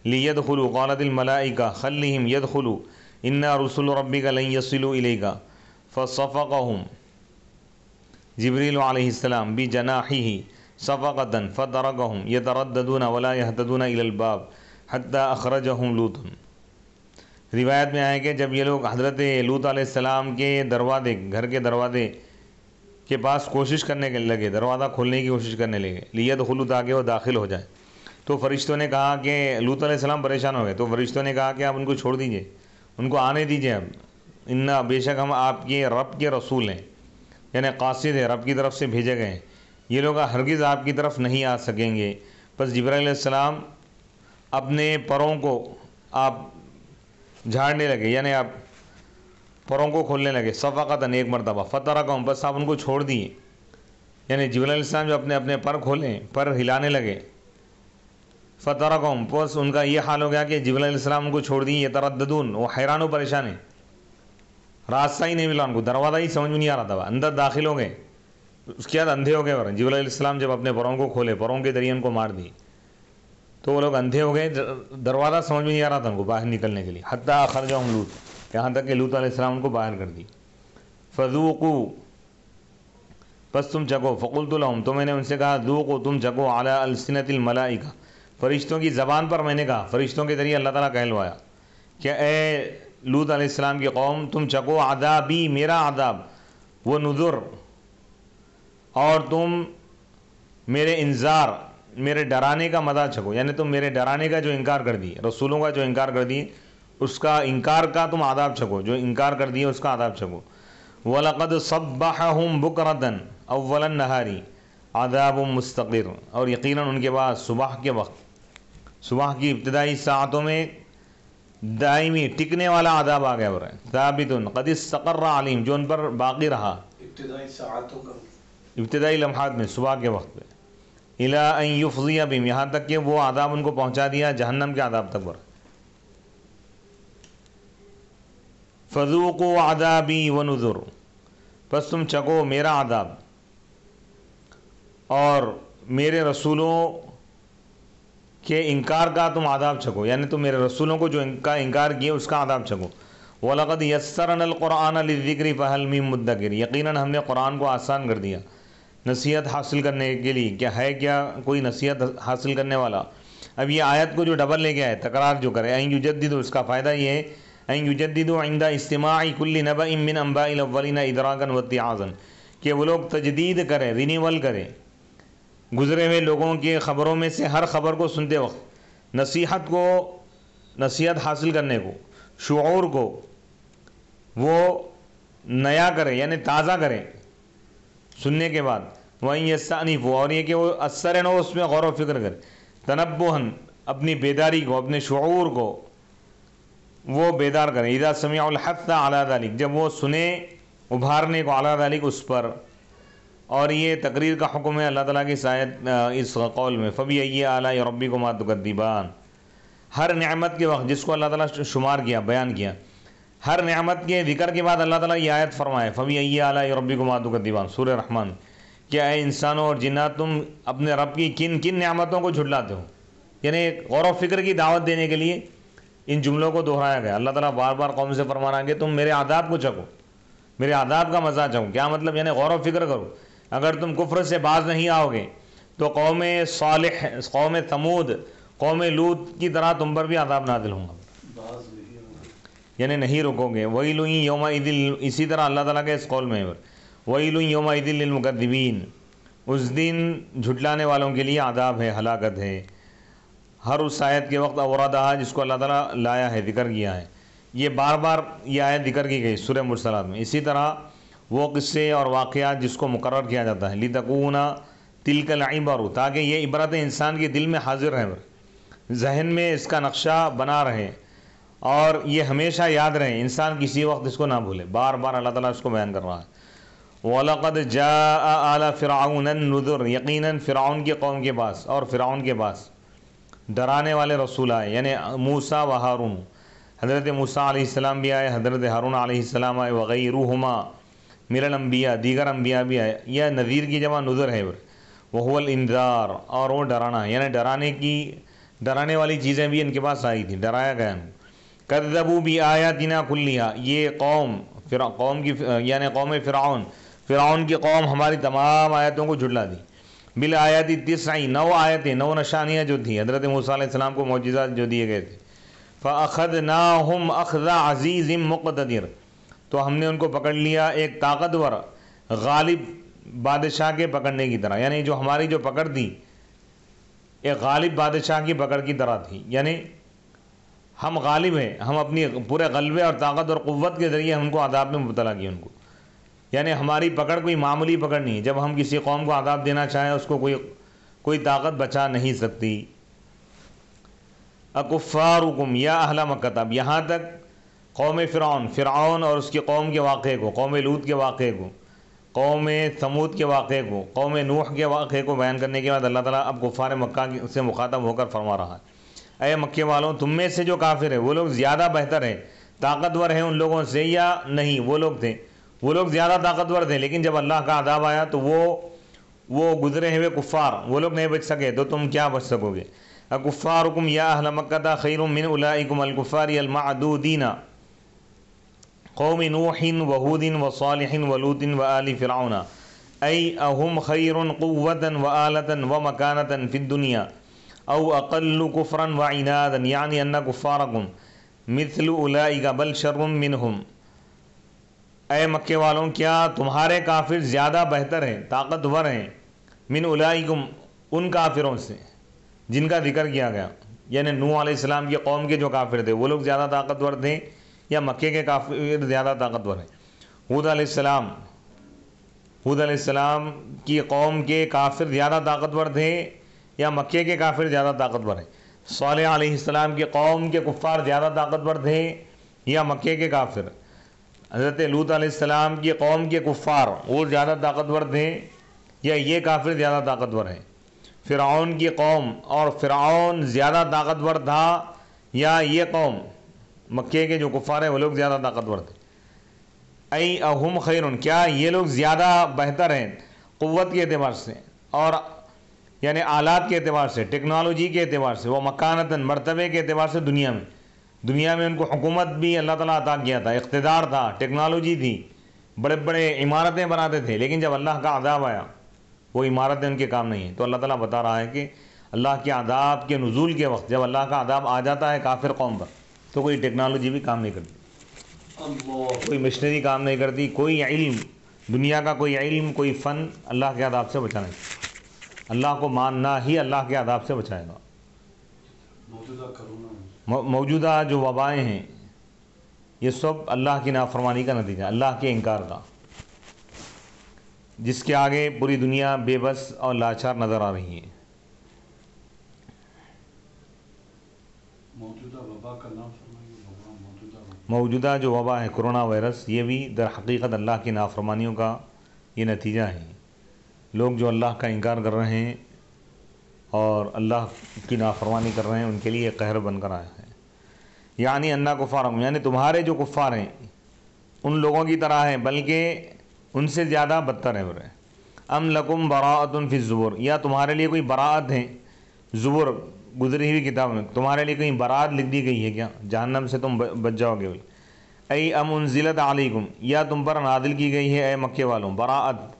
لیدخلوا قالت الملائکہ خلہم یدخلوا انا رسول ربک لن یصلوا الیک فصفقہم جبریل علیہ السلام بجناحہ صفقۃ فترکہم یترددون ولا یہتدون الی الباب حتی اخرجہم لوط۔ روایت میں ہے کہ جب یہ لوگ حضرت لوط علیہ السلام کے دروازے، گھر کے دروازے کے پاس کوشش کرنے کے لگے، دروازہ کھولنے کی کوشش کرنے لگے، لیدخلوا تاکہ وہ داخل ہو جائیں، تو فرشتوں نے کہا کہ لوط علیہ السلام پریشان ہو گئے، تو فرشتوں نے کہا کہ آپ ان کو چھوڑ دیجئے، ان کو آنے دیجئے، اب انا بے شک ہم آپ کے رب کے رسول ہیں، یعنی قاصد ہے، رب کی طرف سے بھیجے گئے ہیں، یہ لوگ ہرگز آپ کی طرف نہیں آ سکیں گے۔ پس جبرائیل علیہ السلام اپنے پروں کو آپ جھاڑنے لگے، یعنی آپ پروں کو کھولنے لگے، صفقۃ ایک مرتبہ، فترکہم بس آپ ان کو چھوڑ دیے، یعنی جبرائیل علیہ السلام جو اپنے پر کھولیں، پر ہلانے لگے، فترکہم بس ان کا یہ حال ہو گیا کہ جبرائیل علیہ السلام ان کو چھوڑ دیے، یترددون وہ حیران و پریشان ہیں، راستہ ہی نہیں ملا ان کو، دروازہ ہی سمجھ میں نہیں آ رہا تھا، اندر داخل ہو گئے، اس کے بعد اندھے ہو گئے، اور جبرائیل علیہ السلام جب اپنے پروں کو کھولے، پروں کے ذریعے ان کو مار دی تو وہ لوگ اندھے ہو گئے، دروازہ سمجھ میں نہیں آ رہا تھا ان کو باہر نکلنے کے لیے، حتی اخرجہم لوط یہاں تک کہ لوط علیہ السلام ان کو باہر کر دی۔ فذوقوا پس تم چکو، فقلت لهم تو میں نے ان سے کہا، ذوقوا تم چکو، علی السنۃ الملائکہ فرشتوں کی زبان پر میں نے کہا، فرشتوں کے ذریعے اللہ تعالیٰ کہلوایا کہ اے لوط علیہ السلام کی قوم تم چکو عذابی میرا عذاب، وہ نذر اور تم میرے انذار، میرے ڈرانے کا مزہ چکو، یعنی تم میرے ڈرانے کا جو انکار کر دی، رسولوں کا جو انکار کر دی، اس کا انکار کا تم عذاب چکو، جو انکار کر دیے اس کا عذاب چکو۔ وَلَقَدْ صَبَّحَهُمْ بُكْرَةً أَوَّلَ النَّهَارِ عَذَابٌ مُسْتَقِرٌ اور یقیناً ان کے بعد صبح کے وقت، صبح کی ابتدائی ساعتوں میں دائمی ٹکنے والا عذاب آ گیا، ثابت قد استقر علیہم جو ان پر باقی رہا، ابتدائی ساعتوں کا، ابتدائی لمحات میں، صبح کے وقت پہ، الی ان یفضی بہم یہاں تک کہ وہ عذاب ان کو پہنچا دیا جہنم کے عذاب تک۔ فذوقوا عذابی ونذر پس تم چکو میرا عذاب اور میرے رسولوں کے انکار کا تم عذاب چھکو، یعنی تم میرے رسولوں کو جو انکار کیے اس کا عذاب چھکو۔ وَلَقَدْ يَسَّرْنَا الْقُرْآنَ لِلذِّكْرِ فَهَلْ مِن مُدَّكِرٍ، یقیناً ہم نے قرآن کو آسان کر دیا نصیحت حاصل کرنے کے لیے، کیا ہے کیا کوئی نصیحت حاصل کرنے والا؟ اب یہ آیت کو جو ڈبل لے کے آئے، تکرار جو کرے، اَن يُجَدِّدُ، اس کا فائدہ یہ ہے اَن يُجَدِّدُ عِنْدَ اسْتِمَاعِ كُلِّ نَبَإٍ مِّنْ أَنبَاءِ الْأَوَّلِينَ إِدْرَاكًا وَاتِّعَاظًا، کہ وہ لوگ تجدید کریں، رینیول کریں گزرے ہوئے لوگوں کے خبروں میں سے ہر خبر کو سنتے وقت، نصیحت حاصل کرنے کو، شعور کو وہ نیا کرے، یعنی تازہ کرے سننے کے بعد۔ وَإِن يَسْتَأْنِفُوا، اور یہ کہ وہ اثر نو اس میں غور و فکر کرے، تنبہن، اپنی بیداری کو، اپنے شعور کو وہ بیدار کریں، اذا سمعوا الحث علی ذلک، جب وہ سنیں ابھارنے کو، علی ذلک، اس پر۔ اور یہ تقریر کا حکم ہے اللہ تعالیٰ کی اس قول میں، فَبِأَيِّ آلَاءِ رَبِّكُمَا تُكَذِّبَانِ، ہر نعمت کے وقت جس کو اللہ تعالیٰ شمار کیا، بیان کیا، ہر نعمت کے ذکر کے بعد اللہ تعالیٰ یہ آیت فرمائے، فَبِأَيِّ آلَاءِ رَبِّكُمَا تُكَذِّبَانِ، سورہ رحمان، کیا اے انسانوں اور جنات تم اپنے رب کی کن کن نعمتوں کو جھٹلاتے ہو؟ یعنی غور و فکر کی دعوت دینے کے لیے ان جملوں کو دہرایا گیا۔ اللہ تعالیٰ بار بار قوم سے فرما رہا ہے کہ تم میرے عذاب کو چکو، میرے عذاب کا مزہ چکو۔ کیا مطلب؟ یعنی غور و فکر کرو، اگر تم کفر سے باز نہیں آؤ گے تو قوم صالح، قوم ثمود، قوم لوط کی طرح تم پر بھی عذاب نازل ہوں گا، یعنی نہیں رکو گے۔ وَيْلٌ يَوْمَئِذٍ، اسی طرح اللہ تعالیٰ کے اس قول میں وَيْلٌ يَوْمَئِذٍ لِّلْمُكَذِّبِينَ، اس دن جھٹلانے والوں کے لیے عذاب ہے، ہلاکت ہے۔ ہر اس آیت کے وقت اوردہا، جس کو اللہ تعالیٰ لایا ہے، ذکر کیا ہے، یہ بار بار یہ آیت ذکر کی گئی سورہ مرسلات میں۔ اسی طرح وہ قصے اور واقعات جس کو مقرر کیا جاتا ہے، لِتَكُونَ تِلْكَ الْعِبَرُ، تاکہ یہ عبرت انسان کے دل میں حاضر رہے، ذہن میں اس کا نقشہ بنا رہے اور یہ ہمیشہ یاد رہے، انسان کسی وقت اس کو نہ بھولے۔ بار بار اللہ تعالیٰ اس کو بیان کر رہا ہے۔ وَلَقَدْ جَاءَ آلَ فِرْعَوْنَ النُّذُرُ، یقیناً فرعون کی قوم کے پاس اور فرعون کے پاس ڈرانے والے رسول آئے، یعنی موسیٰ و ہارون، حضرت موسیٰ علیہ السلام بھی آئے، حضرت ہارون علیہ السلام آئے، وغیرہما من الانبیاء، دیگر انبیاء بھی آئے۔ یہ نذیر کی جمع نذر ہے، وہو الانذار، اور وہ ڈرانا ہے، یعنی ڈرانے والی چیزیں بھی ان کے پاس آئی تھیں، ڈرایا گیا ان کو۔ کذبوا بآیاتنا کلیہا، یہ قوم کی یعنی قوم فرعون کی قوم ہماری تمام آیتوں کو جھٹلا دی۔ بالآیات التسع، 9 آیتیں، 9 نشانیاں جو تھیں حضرت موسیٰ علیہ السلام کو معجزات جو دیے گئے تھے۔ فَأَخَذْنَاهُمْ أَخْذَ عَزِيزٍ مُقْتَدِرٍ، تو ہم نے ان کو پکڑ لیا ایک طاقتور غالب بادشاہ کے پکڑنے کی طرح، یعنی جو ہماری جو پکڑ تھی ایک غالب بادشاہ کی پکڑ کی طرح تھی، یعنی ہم غالب ہیں، ہم اپنی پورے غلبے اور طاقت اور قوت کے ذریعے ہم کو عذاب میں مبتلا کیا ان کو، یعنی ہماری پکڑ کوئی معمولی پکڑ نہیں ہے، جب ہم کسی قوم کو عذاب دینا چاہیں اس کو کوئی طاقت بچا نہیں سکتی۔ اکفارکم یا اہل مکہ، اب یہاں تک قوم فرعون اور اس کی قوم کے واقعے کو، قوم لوط کے واقعے کو، قوم ثمود کے واقعے کو، قوم نوح کے واقعے کو بیان کرنے کے بعد اللہ تعالیٰ اب کفار مکہ سے مخاطب ہو کر فرما رہا ہے، اے مکے والوں، تم میں سے جو کافر ہیں وہ لوگ زیادہ بہتر ہیں، طاقتور ہیں ان لوگوں سے یا نہیں؟ وہ لوگ زیادہ طاقتور تھے، لیکن جب اللہ کا عذاب آیا تو وہ گزرے ہوئے کفار وہ لوگ نہیں بچ سکے، تو تم کیا بچ سکو گے؟ اکفارکم یا اہل مکہ خیر من اولئکم الکفار المعدودین قوم نوح وہود وصالح ولوط وآل فرعون ای اہم خیر قوة وآلة ومکانة فی الدنیا او اقل کفرا وعنادا، یعنی ان کفارکم مثل اولئک بل شر منہم، اے مکے والوں کیا تمہارے کافر زیادہ بہتر ہیں، طاقتور ہیں، من اولئکم ان کافروں سے جن کا ذکر کیا گیا، یعنی نوح علیہ السلام کی قوم کے جو کافر تھے وہ لوگ زیادہ طاقتور تھے یا مکے کے کافر زیادہ طاقتور ہیں؟ ہود علیہ السلام کی قوم کے کافر زیادہ طاقتور تھے یا مکے کے کافر زیادہ طاقتور ہیں؟ صالح علیہ السلام کی قوم کے کفار زیادہ طاقتور تھے یا مکے کے کافر؟ حضرت لوط علیہ السلام کی قوم کے کفار وہ زیادہ طاقتور تھے یا یہ کافر زیادہ طاقتور ہیں؟ فرعون کی قوم اور فرعون زیادہ طاقتور تھا یا یہ قوم مکے کے جو کفار ہیں وہ لوگ زیادہ طاقتور تھے؟ ای اہم خیرن، کیا یہ لوگ زیادہ بہتر ہیں قوت کے اعتبار سے، اور یعنی آلات کے اعتبار سے، ٹیکنالوجی کے اعتبار سے، وہ مکانتاً مرتبے کے اعتبار سے دنیا میں ان کو حکومت بھی اللہ تعالیٰ عطا کیا تھا، اقتدار تھا، ٹیکنالوجی تھی، بڑے بڑے عمارتیں بناتے تھے، لیکن جب اللہ کا عذاب آیا وہ عمارتیں ان کے کام نہیں ہیں۔ تو اللہ تعالیٰ بتا رہا ہے کہ اللہ کے عذاب کے نزول کے وقت جب اللہ کا عذاب آ جاتا ہے کافر قوم پر تو کوئی ٹیکنالوجی بھی کام نہیں کرتی، کوئی مشنری کام نہیں کرتی، کوئی علم، دنیا کا کوئی علم، کوئی فن اللہ کے عذاب سے بچا نہیں سکتا۔ اللہ کو ماننا ہی اللہ کے عذاب سے بچائے گا۔ موجودہ جو وبائیں ہیں یہ سب اللہ کی نافرمانی کا نتیجہ، اللہ کے انکار کا، جس کے آگے پوری دنیا بے بس اور لاچار نظر آ رہی ہے۔ موجودہ جو وبا ہے کرونا وائرس، یہ بھی در حقیقت اللہ کی نافرمانیوں کا یہ نتیجہ ہے۔ لوگ جو اللہ کا انکار کر رہے ہیں اور اللہ کی نافرمانی کر رہے ہیں، ان کے لیے قہر بن کر آیا ہے۔ یعنی انا کفارکم، یعنی تمہارے جو کفار ہیں ان لوگوں کی طرح ہیں، بلکہ ان سے زیادہ بدتر ہے۔ ام لکم براءۃ فی الزبر، یا تمہارے لیے کوئی براءت ہے، زبر گزری ہوئی کتاب میں تمہارے لیے کہیں براءت لکھ دی گئی ہے کیا؟ جہنم سے تم بچ جاؤ گے۔ ای ام انزلت علیکم، یا تم پر نازل کی گئی ہے اے مکے والوں براءت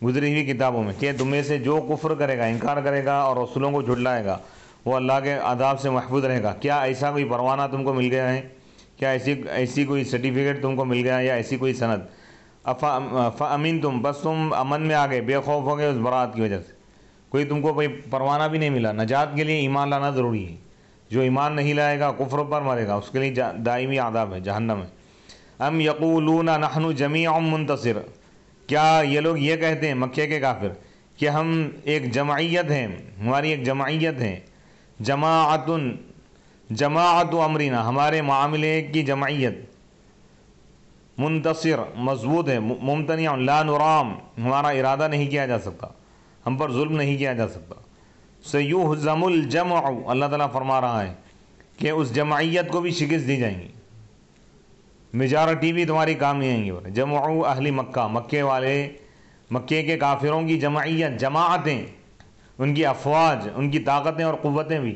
گزری ہوئی کتابوں میں کہ تم میں سے جو کفر کرے گا، انکار کرے گا اور رسولوں کو جھٹلائے گا وہ اللہ کے عذاب سے محفوظ رہے گا۔ کیا ایسا کوئی پروانہ تم کو مل گیا ہے؟ کیا ایسی کوئی سرٹیفکیٹ تم کو مل گیا ہے یا ایسی کوئی سند؟ فامن تم، بس تم امن میں آ گئے، بے خوف ہو گئے اس برات کی وجہ سے۔ کوئی تم کو کوئی پروانہ بھی نہیں ملا۔ نجات کے لیے ایمان لانا ضروری ہے، جو ایمان نہیں لائے گا کفر پر مرے گا اس کے لیے دائمی عذاب ہے، جہنم ہے۔ ام یقولون نحن جمیع منتصر، کیا یہ لوگ یہ کہتے ہیں مکے کے کافر کہ ہم ایک جمعیت ہیں، ہماری ایک جمعیت ہے، جماعت امرینا، ہمارے معاملے کی جمعیت، منتصر مضبوط ہے، ممتنع لا نرام، ہمارا ارادہ نہیں کیا جا سکتا، ہم پر ظلم نہیں کیا جا سکتا۔ سیہزم الجمع، اللہ تعالیٰ فرما رہا ہے کہ اس جمعیت کو بھی شکست دی جائیں گی، میجارٹی بھی تمہاری کام نہیں آئیں گی۔ جمع اہل مکہ، مکے کے کافروں کی جمعیت، جماعتیں، ان کی افواج، ان کی طاقتیں اور قوتیں بھی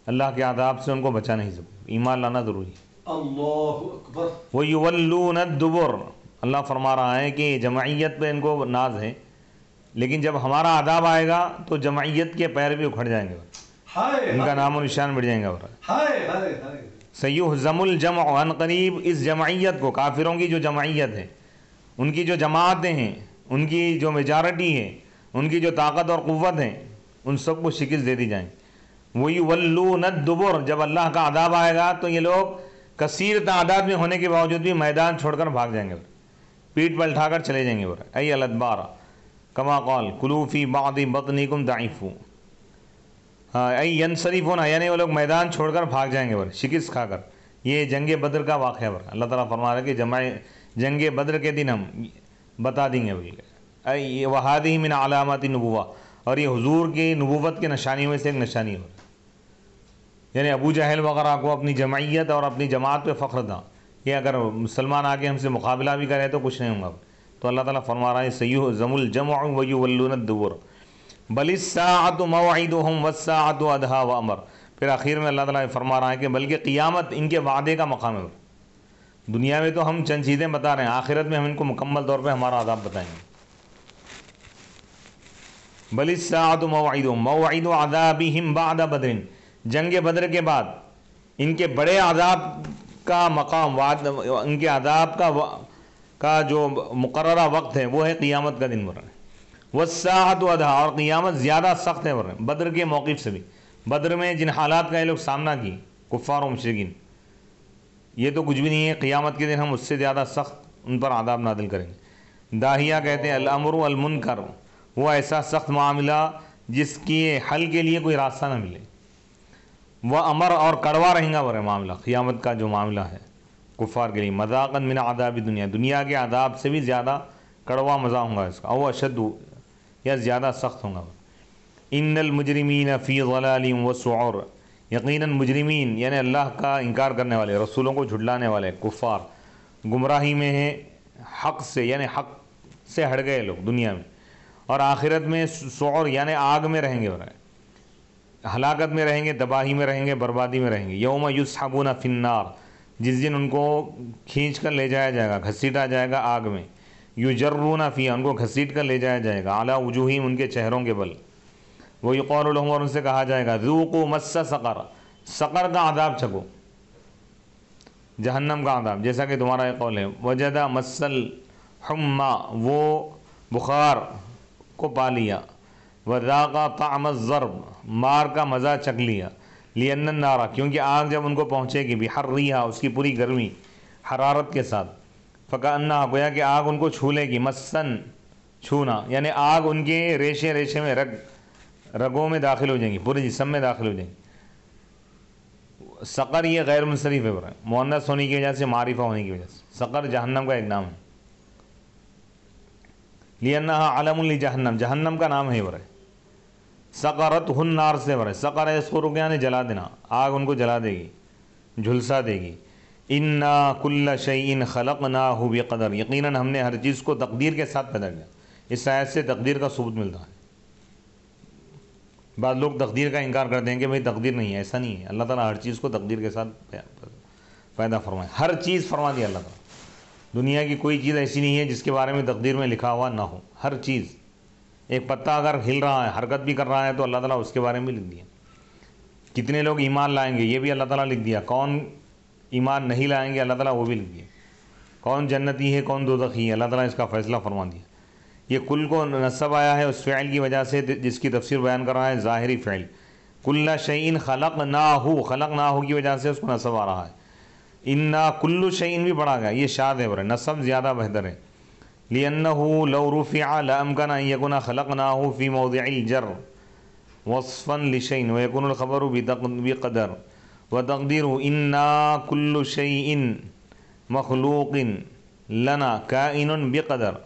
اللہ کے عذاب سے ان کو بچا نہیں سکتی۔ ایمان لانا ضروری ہے۔ اللہ اکبر۔ وَيُوَلُّونَ الدُّبُرَ، اللہ فرما رہا ہے کہ جمعیت پہ ان کو ناز ہے، لیکن جب ہمارا عذاب آئے گا تو جمعیت کے پیر بھی اکھڑ جائیں گے، ان کا نام و نشان مٹ جائیں گا۔ سیہزم الجمع، عن قریب اس جمعیت کو، کافروں کی جو جمعیت ہے، ان کی جو جماعتیں ہیں، ان کی جو میجارٹی ہے، ان کی جو طاقت اور قوت ہے، ان سب کو شکست دے دی جائیں۔ وَيُوَلُّونَ الدُّبُرَ، جب اللہ کا عذاب آئے گا تو یہ لوگ کثیر تعداد میں ہونے کے باوجود بھی میدان چھوڑ کر بھاگ جائیں گے، پیٹ پلٹا کر چلے جائیں گے۔ ای الادبار کما قال کلوا فی بعض بطنکم ضعیفوا، ای ینصرفون، یعنی وہ لوگ میدان چھوڑ کر بھاگ جائیں گے شکست کھا کر۔ یہ جنگ بدر کا واقعہ ہے، اللہ تعالیٰ فرما رہا ہے کہ جنگ بدر کے دن ہم بتا دیں گے۔ وہذہ من علامات النبوہ، اور یہ حضور کی نبوت کے نشانیوں میں سے ایک نشانی ہے۔ یعنی ابو جہل وغیرہ کو اپنی جمعیت اور اپنی جماعت پہ فخر تھا کہ اگر مسلمان آگے ہم سے مقابلہ بھی کرے تو کچھ نہیں ہوگا۔ تو اللہ تعالیٰ فرما رہا ہے سیہزم الجمع ویولون الدبر بل الساعۃ موعدہم والساعۃ ادھیٰ وامر۔ پھر آخر میں اللہ تعالیٰ فرما رہا ہے کہ بلکہ قیامت ان کے وعدے کا مقام ہے۔ دنیا میں تو ہم چند چیزیں بتا رہے ہیں، آخرت میں ہم ان کو مکمل طور پہ ہمارا عذاب بتائیں گے۔ بل الساعۃ موعدہم، موعد عذابہم بعد بدر، جنگ بدر کے بعد ان کے بڑے عذاب کا مقام، ان کے عذاب کا جو مقررہ وقت ہے وہ ہے قیامت کا دن۔ والساعۃ ادھیٰ، اور قیامت زیادہ سخت ہے بدر کے موقف سے بھی۔ بدر میں جن حالات کا یہ لوگ سامنا کی کفار و مشرکین، یہ تو کچھ بھی نہیں ہے، قیامت کے دن ہم اس سے زیادہ سخت ان پر عذاب نازل کریں گے۔ داہیہ کہتے ہیں الامر والمنکر، وہ ایسا سخت معاملہ جس کی حل کے لیے کوئی راستہ نہ ملے۔ وہ امر، اور کڑوا رہیں گا وہ معاملہ، قیامت کا جو معاملہ ہے کفار کے لیے، مذاقا من عذاب دنیا، دنیا کے عذاب سے بھی زیادہ کڑوا مزہ ہوگا اس کا، او اشد، یا زیادہ سخت ہوگا۔ ان المجرمین فی ضلال وسعر، یقیناً مجرمین یعنی اللہ کا انکار کرنے والے، رسولوں کو جھٹلانے والے کفار گمراہی میں ہیں، حق سے، یعنی حق سے ہٹ گئے لوگ دنیا میں، اور آخرت میں سعر یعنی آگ میں رہیں گے، ہلاکت میں رہیں گے، تباہی میں رہیں گے، بربادی میں رہیں گے۔ یوم یسحبون فی النار، جس دن ان کو کھینچ کر لے جایا جائے گا، گھسیٹا جائے گا آگ میں۔ یجرون فیہا، ان کو گھسیٹ کر لے جایا جائے گا، علی وجوہہم، ان کے چہروں کے بل۔ ویقال لہم، اور ان سے کہا جائے گا، ذوقوا مس سقر، سقر کا عذاب چکھو، جہنم کا عذاب، جیسا کہ تمہارا یہ قول ہے۔ وجد مس الحمى، وہ بخار کو پا لیا۔ وذاق طعم الضرب، مار کا مزہ چکھ لیا۔ لأن النار، کیونکہ آگ جب ان کو پہنچے گی، بحرها، اس کی پوری گرمی، حرارت کے ساتھ، فکأنها، گویا کہ آگ ان کو چھو لے گی، مسن، چھونا، یعنی آگ ان کے ریشے ریشے میں، رگوں میں داخل ہو جائیں گی، پورے جسم میں داخل ہو جائیں گی۔ سقر یہ غیر منصرف ہے، مؤنث ہونے کی وجہ سے، معرفہ ہونے کی وجہ سے، سقر جہنم کا ایک نام ہے۔ لأنها علم لجہنم، جہنم کا نام ہے یہ۔ سقرتہ النار سے سقر یسقر کے یعنی جلا دینا، آگ ان کو جلا دے گی، جھلسا دے گی۔ انا کل شیء خلقناہ بقدر، یقیناً ہم نے ہر چیز کو تقدیر کے ساتھ پیدا کیا۔ اس آیت سے تقدیر کا ثبوت ملتا ہے۔ بعض لوگ تقدیر کا انکار کرتے ہیں کہ بھئی تقدیر نہیں ہے، ایسا نہیں ہے۔ اللہ تعالیٰ ہر چیز کو تقدیر کے ساتھ پیدا فرمائے، ہر چیز فرما دیا اللہ تعالیٰ۔ دنیا کی کوئی چیز ایسی نہیں ہے جس کے بارے میں تقدیر میں لکھا ہوا نہ ہو، ہر چیز۔ ایک پتا اگر ہل رہا ہے، حرکت بھی کر رہا ہے، تو اللہ تعالیٰ اس کے بارے میں لکھ دیا۔ کتنے لوگ ایمان لائیں گے یہ بھی اللہ تعالیٰ لکھ دیا، کون ایمان نہیں لائیں گے اللہ تعالیٰ وہ بھی لکھ دیا، کون جنتی ہے کون دوزخی ہے اللہ تعالیٰ اس کا فیصلہ فرما دیا۔ یہ کل کو نصب آیا ہے اس فعل کی وجہ سے جس کی تفسیر بیان کر رہا ہے، ظاہری فعل کل شیء خلقناہ، خلقناہ کی وجہ سے اس کو نصب آ رہا ہے۔ انا کل شیء بھی پڑھا گیا، یہ شاذ ہے، نصب زیادہ بہتر ہے۔ لأنه لو رفع لأمكن أن يكون خلقناه في موضع الجر وصفا لشيء ويكون الخبر بقدر وتقديره إنا كل شيء مخلوق لنا كائن بقدر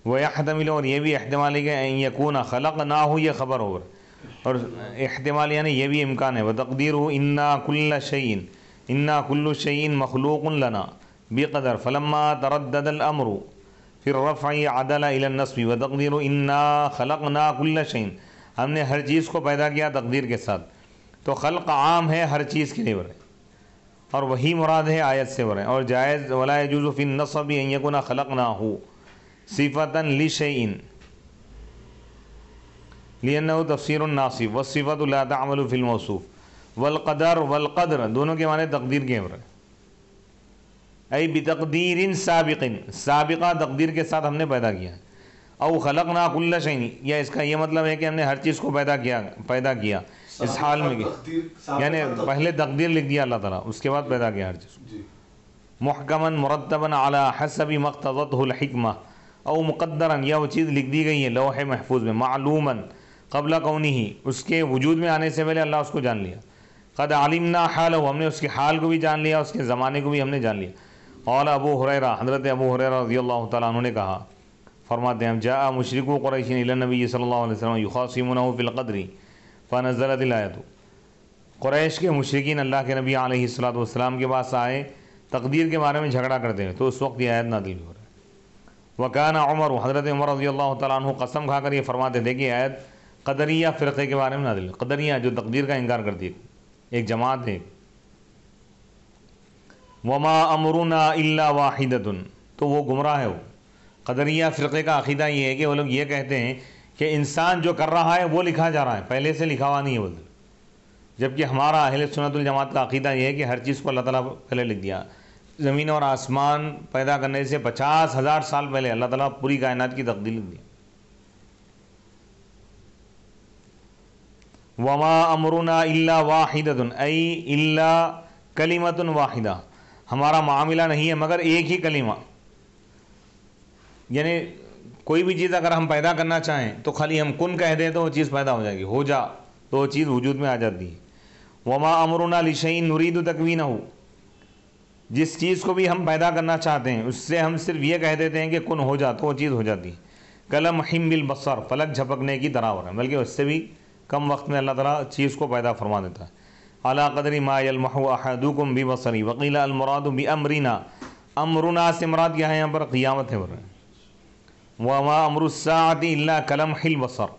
ويحتمل، اور یہ بھی احتمال ہے کہ ان يكون خلقناه یہ خبر ہو، اور احتمال یعنی یہ بھی امکان ہے۔ وتقديره إنا كل شيء مخلوق لنا بقدر فلما تردد الامر في الرفع عدل الى النصب وتقدير انا خلقنا كل شيء، ہم نے ہر چیز کو پیدا کیا تقدیر کے ساتھ۔ تو خلق عام ہے ہر چیز کے لیے، اور وہی مراد ہے آیت سے، اور جائز ولا يجوز في النصب ان يكون خلقناه صفة لشيء لأنه تفسير الناصب والصفة لا تعمل في الموصوف۔ والقدر دونوں کے معنی تقدیر کے ہیں، ای بتقدیر سابق، سابقہ تقدیر کے ساتھ ہم نے پیدا کیا۔ او خلقنا کل شیء، یا اس کا یہ مطلب ہے کہ ہم نے ہر چیز کو پیدا کیا اس حال میں، یعنی پہلے تقدیر لکھ دیا اللہ تعالیٰ، اس کے بعد پیدا کیا ہر چیز۔ محکما مرتبا علی حسب ما اقتضته الحکمہ، او مقدرا، یا وہ چیز لکھ دی گئی ہے لوح محفوظ میں، معلوما قبل کونہ، اس کے وجود میں آنے سے پہلے اللہ اس کو جان لیا۔ قد علمنا حالہ، ہم نے اس کے حال کو بھی جان لیا، اس کے زمانے کو بھی ہم نے جان لیا۔ قال ابو ہریرہ، حضرت ابو ہریرہ رضی اللہ تعالیٰ عنہ نے کہا، فرماتے ہیں، جاء مشرکو قریش الی النبی صلی اللہ علیہ وسلم یخاصمونہ فی القدر فنزلت الآیۃ، قریش کے مشرکین اللہ کے نبی علیہ الصلوۃ والسلام کے پاس آئے تقدیر کے بارے میں جھگڑا کرتے ہیں، تو اس وقت یہ آیت نازل ہو رہی ہے۔ وکان عمر، حضرت عمر رضی اللہ تعالیٰ عنہ قسم کھا کر یہ فرماتے تھے کہ آیت قدریہ فرقے کے بارے میں نازل ہے، قدریہ جو تقدیر کا انکار کرتی ہے، ایک جماعت ہے۔ وما امرنا الا واحدۃ، تو وہ گمراہ ہے۔ وہ قدریہ فرقے کا عقیدہ یہ ہے کہ وہ لوگ یہ کہتے ہیں کہ انسان جو کر رہا ہے وہ لکھا جا رہا ہے، پہلے سے لکھا ہوا نہیں ہے بولتے، جبکہ ہمارا اہل سنت الجماعت کا عقیدہ یہ ہے کہ ہر چیز کو اللہ تعالیٰ پہلے لکھ دیا۔ زمین اور آسمان پیدا کرنے سے 50,000 سال پہلے اللہ تعالیٰ پوری کائنات کی تقدیر لکھ دی۔ وما امرنا الا واحدۃ ای الا کلمۃ واحدہ، ہمارا معاملہ نہیں ہے مگر ایک ہی کلمہ، یعنی کوئی بھی چیز اگر ہم پیدا کرنا چاہیں تو خالی ہم کن کہہ دیں تو وہ چیز پیدا ہو جائے گی، ہو جا تو وہ چیز وجود میں آ جاتی ہے۔ وما امرنا لشیء نرید تکوینہ، جس چیز کو بھی ہم پیدا کرنا چاہتے ہیں اس سے ہم صرف یہ کہہ دیتے ہیں کہ کن ہو جا تو وہ چیز ہو جاتی ہے۔ کلمح بالبصر، پلک جھپکنے کی طرح ہو رہا ہے، بلکہ اس سے بھی کم وقت میں اللہ تعالیٰ چیز کو پیدا فرما دیتا ہے۔ علی قدر ما یلمح احدکم ببصری وقیل المراد بامرنا، امرنا سے مراد کیا ہے یہاں پر قیامت ہے، وما امر الساعۃ الا کلمح البصر،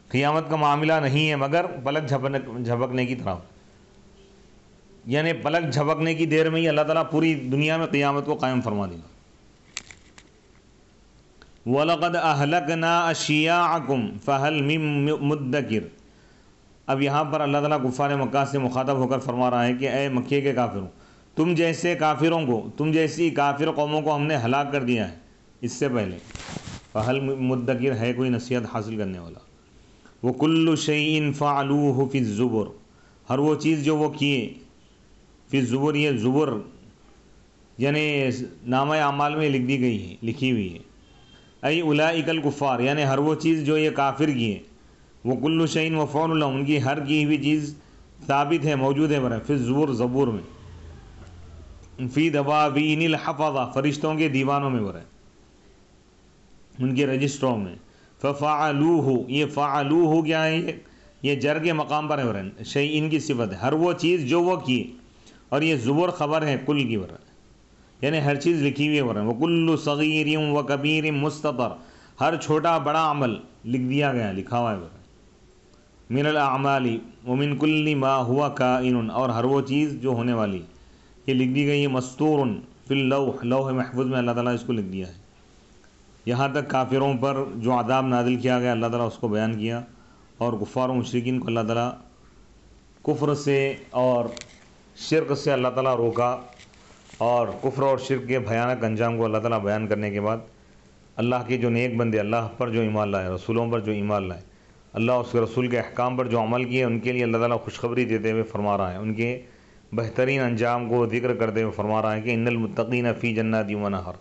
قیامت کا معاملہ نہیں ہے مگر پلک جھپکنے کی طرح، یعنی پلک جھپکنے کی دیر میں ہی اللہ تعالیٰ پوری دنیا میں قیامت کو قائم فرما دے گا۔ وَلَقَدْ أَهْلَكْنَا أَشْيَاعَكُمْ فَهَلْ مِن مُدَّكِرٍ، اب یہاں پر اللہ تعالیٰ کفار مکہ سے مخاطب ہو کر فرما رہا ہے کہ اے مکے کے کافروں، تم جیسے کافروں کو، تم جیسی کافر قوموں کو ہم نے ہلاک کر دیا ہے اس سے پہلے، فَهَلْ مِن مُدَّكِرٍ، ہے کوئی نصیحت حاصل کرنے والا۔ وَكُلُّ شَيْءٍ فَعَلُوهُ فِي الزُّبُرِ، ہر وہ چیز جو وہ کیے، فی الزبر، یہ زبر یعنی نامہ اعمال میں لکھ دی گئی ہے، لکھی ہوئی ہے۔ ای اولئک الکفار، یعنی ہر وہ چیز جو یہ کافر کی ہے، وہ کل شیء مفعول لہ، ان کی ہر کی ہوئی چیز ثابت ہے، موجود ہے برے فی الزبر، زبور میں، فی دواوین الحفظہ، فرشتوں کے دیوانوں میں برے، ان کے رجسٹروں میں۔ ففعلوہ، یہ فعلوہ کیا ہے؟ یہ جر کے مقام پر ہے برے، شیء کی صفت ہے، ہر وہ چیز جو وہ کی، اور یہ زبر خبر ہے کل کی برے، یعنی ہر چیز لکھی ہوئی ہے برے۔ وَكُلُّ صَغِيرٍ وَكَبِيرٍ مُسْتَطَرٍ، ہر چھوٹا بڑا عمل لکھ دیا گیا، لکھا ہوا ہے برے۔ من الاعمال ومن کل ما ہوا کائن، اور ہر وہ چیز جو ہونے والی یہ لکھ دی گئی ہے، مستور فی اللوح، لوح محفوظ میں اللہ تعالیٰ اس کو لکھ دیا ہے۔ یہاں تک کافروں پر جو عذاب نازل کیا گیا اللہ تعالیٰ اس کو بیان کیا، اور کفار و مشرکین کو اللہ تعالیٰ کفر سے اور شرک سے اللہ تعالیٰ روکا، اور کفر اور شرک کے بھیانک انجام کو اللہ تعالیٰ بیان کرنے کے بعد اللہ کے جو نیک بندے اللہ پر جو ایمان لائے، رسولوں پر جو ایمان لائے، اللہ اس کے رسول کے احکام پر جو عمل کیے، ان کے لیے اللہ تعالیٰ خوشخبری دیتے ہوئے فرما رہا ہے، ان کے بہترین انجام کو ذکر کرتے ہوئے فرما رہا ہے کہ ان المتقین فی جنات و نہر،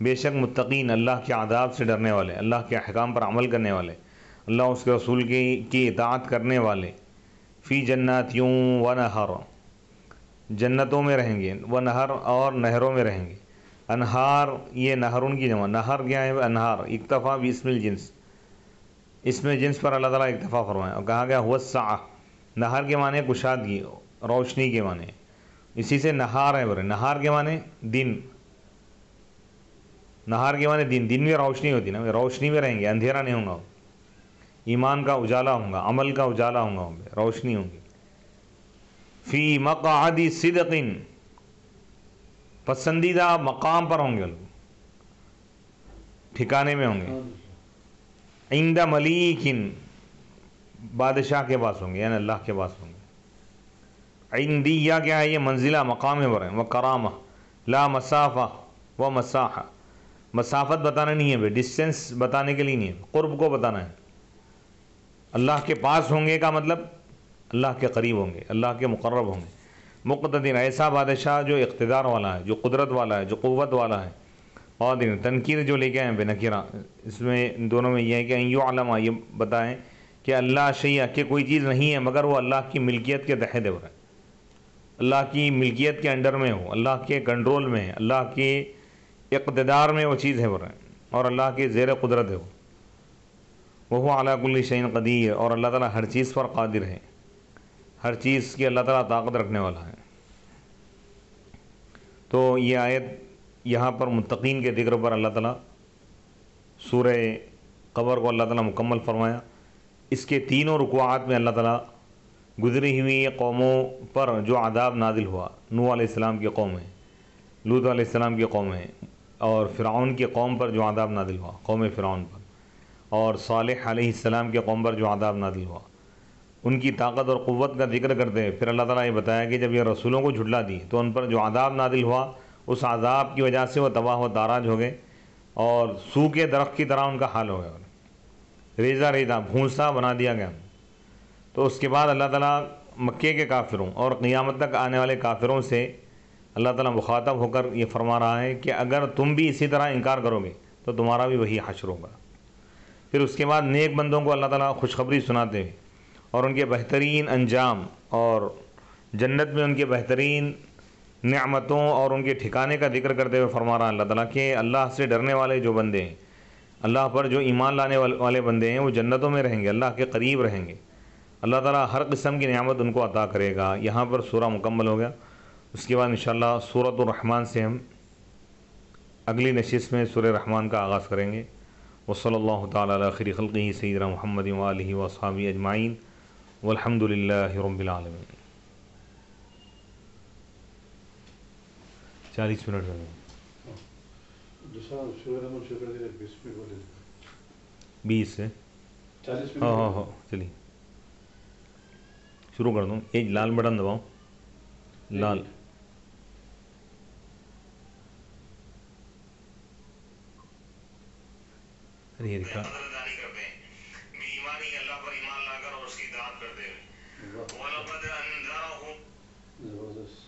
بے شک متقین اللہ کے عذاب سے ڈرنے والے، اللہ کے احکام پر عمل کرنے والے، اللہ اس کے رسول کی اطاعت کرنے والے، فی جنات و نہر، جنتوں میں رہیں گے، وہ نہر، اور نہروں میں رہیں گے۔ انہار، یہ نہرون کی جمع، نہر کیا ہے؟ انہار، اکتفا باسم الجنس، اسم جنس پر اللہ تعالیٰ اکتفا فرمایا، اور کہا گیا هو السعہ، نہر کے معنی کشادگی، روشنی کے معنی، اسی سے نہار ہے برے، نہار کے معنی دن، نہار کے معنی دن، دن میں روشنی ہوتی ہے نا، روشنی میں رہیں گے، اندھیرا نہیں ہوگا، ایمان کا اجالا ہوگا، عمل کا اجالا ہوگا، روشنی ہوگی۔ فی مقعد صدق، پسندیدہ مقام پر ہوں گے، ٹھکانے میں ہوں گے۔ عند ملیک، بادشاہ کے پاس ہوں گے، یعنی اللہ کے پاس ہوں گے۔ عندیہ کیا ہے؟ یہ منزلہ، مقام ہے برے، وہ کرامہ، لا مسافہ و مساحہ، مسافت بتانا نہیں ہے بھائی، ڈسٹینس بتانے کے لیے نہیں ہے، قرب کو بتانا ہے۔ اللہ کے پاس ہوں گے کا مطلب اللہ کے قریب ہوں گے، اللہ کے مقرب ہوں گے۔ مقتدر، ایسا بادشاہ جو اقتدار والا ہے، جو قدرت والا ہے، جو قوت والا ہے۔ اور تنکیر جو لے کے آئے ہیں بنکرہ، اس میں دونوں میں یہ ہے کہ ان یعلم، یہ بتائیں کہ اللہ شیء، کہ کوئی چیز نہیں ہے مگر وہ اللہ کی ملکیت کے تحت ہے، اللہ کی ملکیت کے انڈر میں ہو، اللہ کے کنٹرول میں ہے، اللہ کے اقتدار میں وہ چیز ہے، اور اللہ کے زیر قدرت ہے، وہ علی کل شیء قدیر، اور اللہ تعالیٰ ہر چیز پر قادر ہے، ہر چیز کی اللہ تعالیٰ طاقت رکھنے والا ہے۔ تو یہ آیت یہاں پر متقین کے ذکر پر اللہ تعالیٰ سورہ قمر کو اللہ تعالیٰ مکمل فرمایا۔ اس کے تینوں رکوعات میں اللہ تعالیٰ گزری ہوئی قوموں پر جو عذاب نازل ہوا، نوح علیہ السلام کی قوم ہے، لوط علیہ السلام کی قوم ہے، اور فرعون کی قوم پر جو عذاب نازل ہوا، قوم فرعون پر، اور صالح علیہ السلام کی قوم پر جو عذاب نازل ہوا، ان کی طاقت اور قوت کا ذکر کرتے ہیں۔ پھر اللہ تعالیٰ یہ بتایا کہ جب یہ رسولوں کو جھٹلا دی تو ان پر جو عذاب نازل ہوا، اس عذاب کی وجہ سے وہ تباہ و تاراج ہو گئے، اور سوکھے درخت کی طرح ان کا حال ہو گیا، ریزہ ریزہ بھونسا بنا دیا گیا۔ تو اس کے بعد اللہ تعالیٰ مکے کے کافروں اور قیامت تک آنے والے کافروں سے اللہ تعالیٰ مخاطب ہو کر یہ فرما رہا ہے کہ اگر تم بھی اسی طرح انکار کرو گے تو تمہارا بھی وہی حشر ہوگا۔ پھر اس کے بعد نیک بندوں کو اللہ تعالیٰ خوشخبری سناتے ہیں، اور ان کے بہترین انجام، اور جنت میں ان کے بہترین نعمتوں اور ان کے ٹھکانے کا ذکر کرتے ہوئے فرما رہا ہے اللہ تعالیٰ کہ اللہ سے ڈرنے والے جو بندے ہیں، اللہ پر جو ایمان لانے والے بندے ہیں، وہ جنتوں میں رہیں گے، اللہ کے قریب رہیں گے، اللہ تعالیٰ ہر قسم کی نعمت ان کو عطا کرے گا۔ یہاں پر سورہ مکمل ہو گیا۔ اس کے بعد انشاءاللہ سورۃ الرحمن سے ہم اگلی نشست میں سورہ رحمان کا آغاز کریں گے۔ وصلی اللہ تعالی علی خیر خلقہ سیدنا محمد وآلہ وصحبہ اجمعین والحمد للہ رب العالمین. 40 منٹ میں دوسرا شروع نمبر شروع کر دیا 20 منٹ بولے 20 سے 40 ہاں ہاں منٹ. ہاں چلیے شروع کر دوں. ایک لال بٹن دباؤ. لال ارے یہ دکھا زبردست.